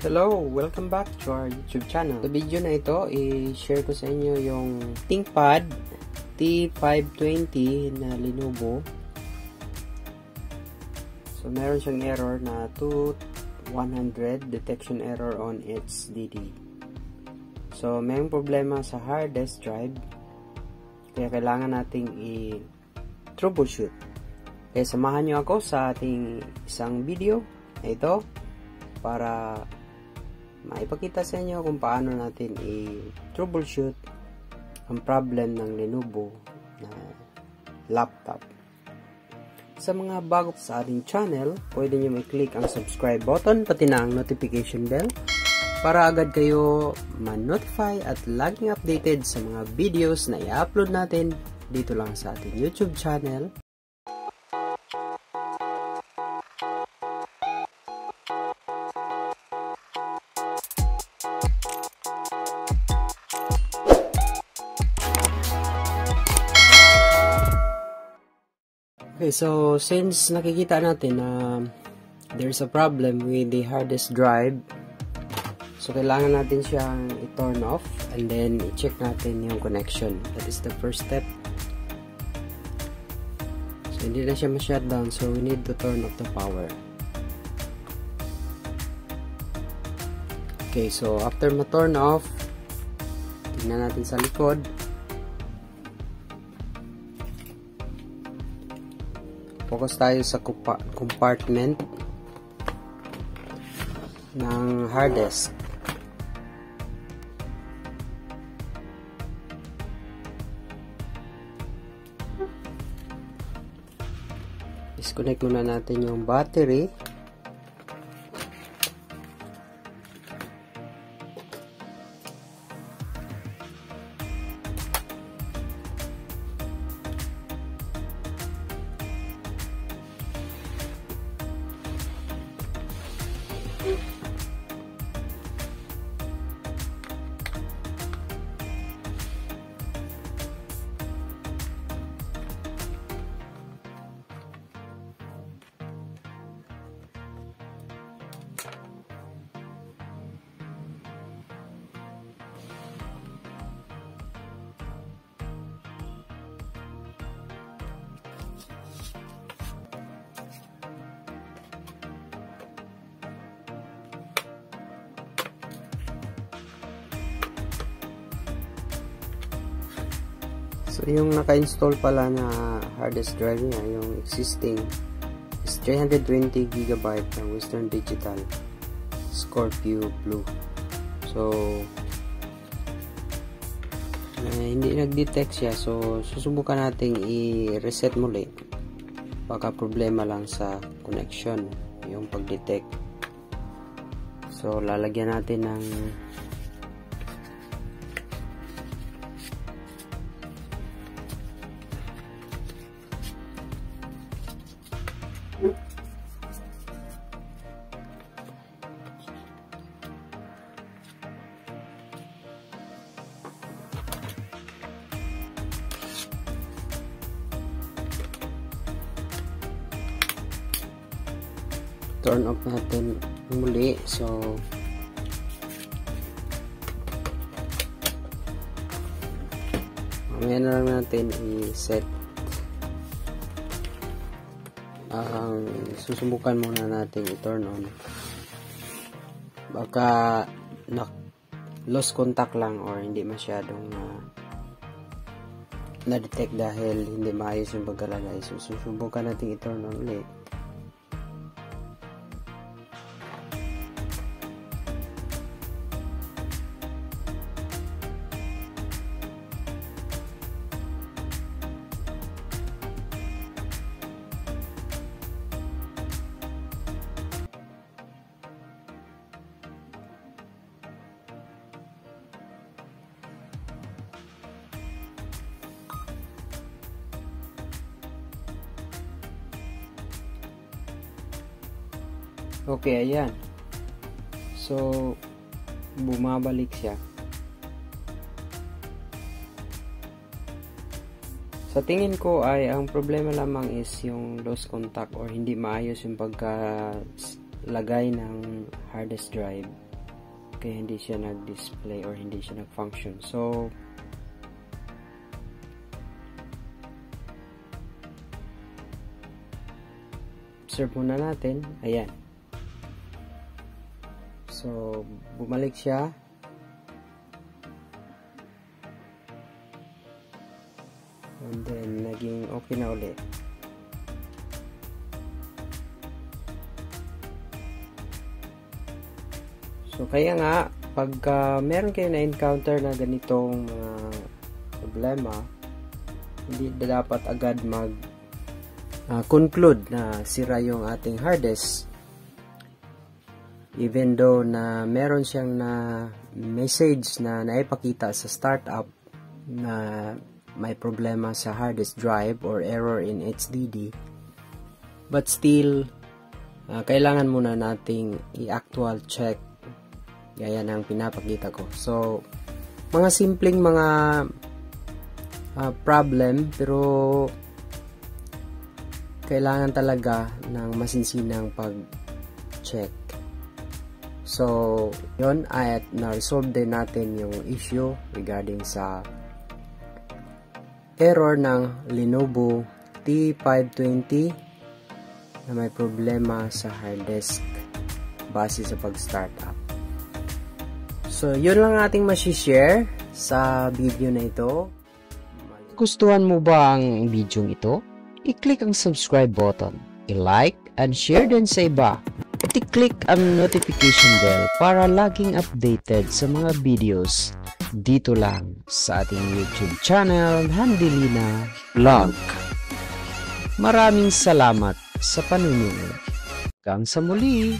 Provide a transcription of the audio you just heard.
Hello! Welcome back to our YouTube channel. Sa video na ito, i-share ko sa inyo yung ThinkPad T520 na Lenovo. So, meron siyang error na 2100 detection error on HDD. So, mayroong problema sa hard disk drive. Kaya kailangan nating i-troubleshoot. Kaya samahan nyo ako sa ating isang video na ito para maipakita sa inyo kung paano natin i-troubleshoot ang problem ng Lenovo na laptop. Sa mga bago sa ating channel, pwede nyo i-click ang subscribe button pati na ang notification bell para agad kayo ma-notify at laging updated sa mga videos na i-upload natin dito lang sa ating YouTube channel. Okay, so since nakikita natin na there's a problem with the hard disk drive, so kailangan natin siyang i-turn off and then i-check natin yung connection. That is the first step. So hindi na siya ma-shutdown, so we need to turn off the power. Okay, so after ma-turn off, tingnan natin sa likod. Focus tayo sa compartment ng hard disk. Disconnect muna natin yung battery. So, yung naka-install pala na hard disk drive niya, yung existing is 320 GB ng Western Digital Scorpio Blue. So, hindi nag-detect siya. So, susubukan nating i-reset muli. Baka problema lang sa connection, yung pag-detect. So, lalagyan natin ng turn off natin muli. So, mamaya na lang natin i-set. Susubukan muna natin i-turn on. Baka lost contact lang or hindi masyadong na-detect dahil hindi maayos yung pagkalagay. So, susubukan natin i-turn on ulit. Okay, ayan. So, bumabalik siya. Sa tingin ko ay ang problema lamang is yung lost contact or hindi maayos yung pagkalagay ng hard disk drive. kaya hindi siya nag-display or hindi siya nag-function. So observe muna natin. Ayan. So bumalik siya. And then naging okay na ulit. So kaya nga pagka meron kayo na encounter na ganitong problema, hindi dapat agad conclude na sira yung ating hard disk, even though na meron siyang na message na naipakita sa startup na may problema sa hard disk drive or error in HDD, but still kailangan muna nating i-actual check gaya ng pinapakita ko. So mga simpleng mga problem, pero kailangan talaga ng masinsinang pag-check. So yun, at na-resolve din natin yung issue regarding sa error ng Lenovo T520 na may problema sa hard disk base sa pag-start up. So yun lang ating ma-share sa video na ito. Gustuhan mo ba ang video ito? I-click ang subscribe button, i-like and share din sa iba. At i-click ang notification bell para laging updated sa mga videos dito lang sa ating YouTube channel, Handilina Vlog. Maraming salamat sa panunood. Hanggang sa muli!